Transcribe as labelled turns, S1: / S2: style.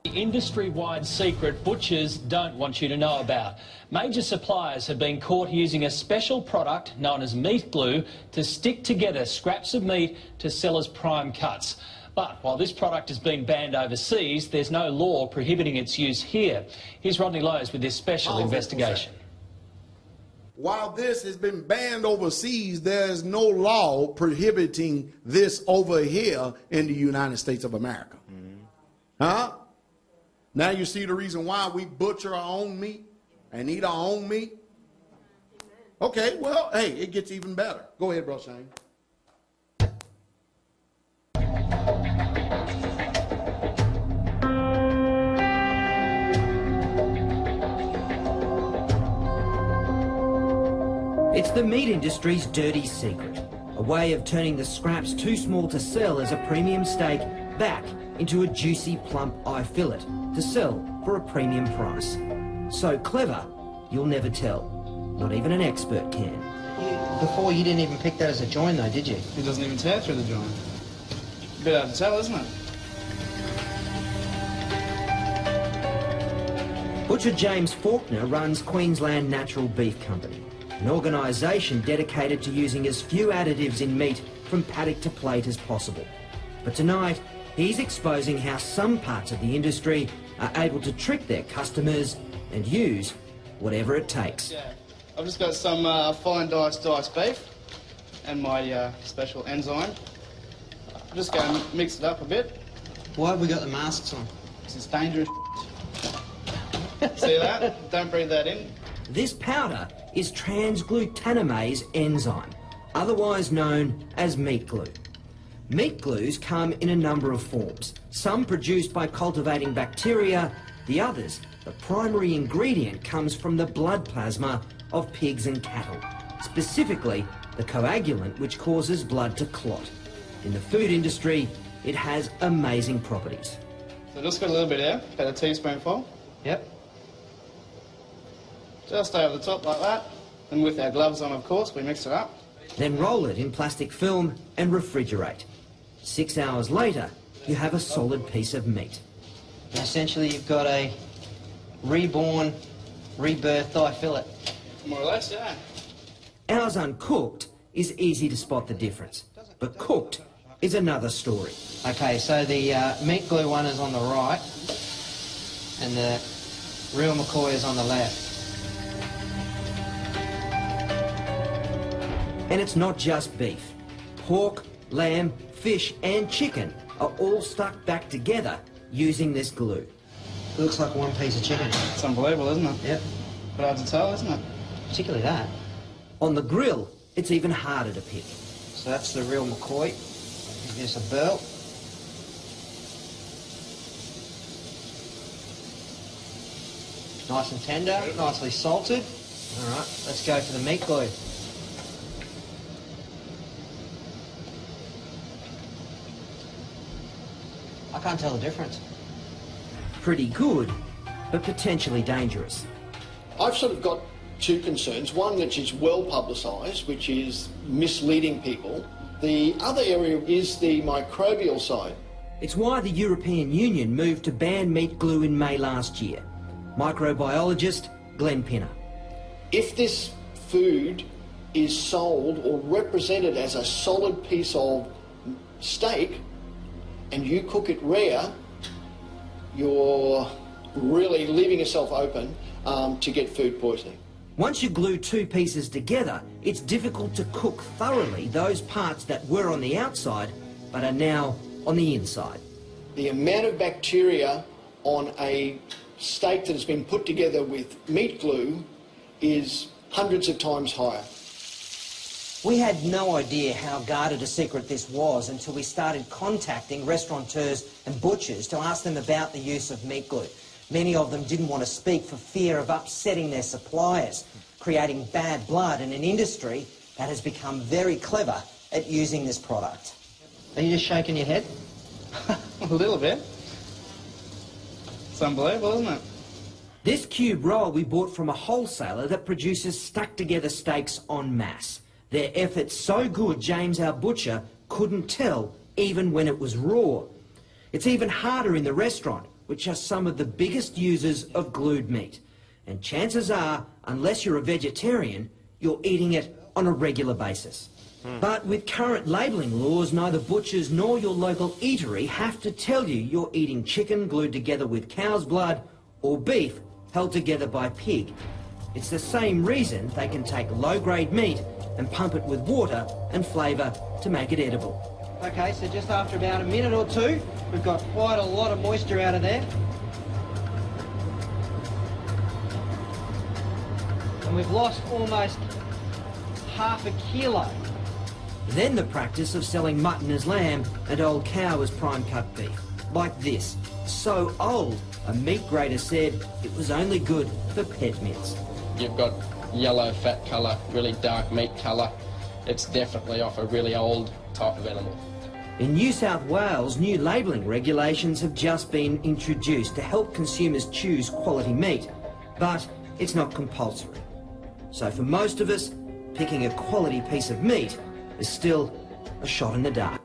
S1: The industry-wide secret butchers don't want you to know about. Major suppliers have been caught using a special product known as meat glue to stick together scraps of meat to sell as prime cuts. But while this product has been banned overseas, there's no law prohibiting its use here. Here's Rodney Lowe's with this special investigation.
S2: While this has been banned overseas, there is no law prohibiting this over here in the United States of America. Huh? Now you see the reason why we butcher our own meat and eat our own meat? Okay, well, hey, it gets even better. Go ahead, Bro Shane.
S3: It's the meat industry's dirty secret, a way of turning the scraps too small to sell as a premium steak back into a juicy, plump eye fillet to sell for a premium price. So clever, you'll never tell. Not even an expert can.
S4: Before, you didn't even pick that as a join, though, did you?
S5: It doesn't even tear through the joint. A bit hard to tell, isn't it?
S3: Butcher James Faulkner runs Queensland Natural Beef Company, an organisation dedicated to using as few additives in meat from paddock to plate as possible. But tonight, he's exposing how some parts of the industry are able to trick their customers and use whatever it takes.
S5: Yeah, I've just got some fine diced beef and my special enzyme. I'm just going to mix it up a bit.
S4: Why have we got the masks on?
S5: This is dangerous. See that? Don't breathe that in.
S3: This powder is transglutaminase enzyme, otherwise known as meat glue. Meat glues come in a number of forms, some produced by cultivating bacteria, the others, the primary ingredient comes from the blood plasma of pigs and cattle, specifically the coagulant which causes blood to clot. In the food industry, it has amazing properties.
S5: So just got a little bit here, about a teaspoonful.
S4: Yep.
S5: Just over the top like that. And with our gloves on, of course, we mix it up.
S3: Then roll it in plastic film and refrigerate. 6 hours later, you have a solid piece of meat.
S4: And essentially, you've got a reborn, rebirthed thigh fillet.
S5: More or less, yeah.
S3: Ours uncooked is easy to spot the difference, but cooked is another story.
S4: Okay, so the meat glue one is on the right, and the real McCoy is on the left.
S3: And it's not just beef. Pork, lamb, fish and chicken are all stuck back together using this glue.
S4: Looks like one piece of chicken.
S5: It's unbelievable, isn't it?
S4: Yep.
S5: But hard to tell, isn't it?
S4: Particularly that.
S3: On the grill, it's even harder to pick.
S4: So that's the real McCoy. Here's a burl. Nice and tender, nicely salted. All right, let's go for the meat glue. I can't tell the difference.
S3: Pretty good, but potentially dangerous.
S6: I've sort of got two concerns. One which is well publicised, which is misleading people. The other area is the microbial side.
S3: It's why the European Union moved to ban meat glue in May last year. Microbiologist Glenn Pinner.
S6: If this food is sold or represented as a solid piece of steak and you cook it rare, you're really leaving yourself open to get food poisoning.
S3: Once you glue two pieces together, it's difficult to cook thoroughly those parts that were on the outside but are now on the inside.
S6: The amount of bacteria on a steak that has been put together with meat glue is hundreds of times higher.
S4: We had no idea how guarded a secret this was until we started contacting restaurateurs and butchers to ask them about the use of meat glue. Many of them didn't want to speak for fear of upsetting their suppliers, creating bad blood in an industry that has become very clever at using this product. Are you just shaking your head?
S5: A little bit. It's unbelievable, isn't it?
S3: This cube roll we bought from a wholesaler that produces stuck-together steaks en masse. Their effort's so good, James, our butcher, couldn't tell even when it was raw. It's even harder in the restaurant, which are some of the biggest users of glued meat. And chances are, unless you're a vegetarian, you're eating it on a regular basis. But with current labelling laws, neither butchers nor your local eatery have to tell you you're eating chicken glued together with cow's blood or beef held together by pig. It's the same reason they can take low-grade meat and pump it with water and flavour to make it edible.
S4: Okay, so just after about a minute or two, we've got quite a lot of moisture out of there. And we've lost almost half a kilo.
S3: Then the practice of selling mutton as lamb and old cow as prime cut beef. Like this. So old, a meat grader said it was only good for pet meals.
S7: You've got yellow fat colour, really dark meat colour. It's definitely off a really old type of animal.
S3: In New South Wales, new labelling regulations have just been introduced to help consumers choose quality meat, but it's not compulsory. So for most of us, picking a quality piece of meat is still a shot in the dark.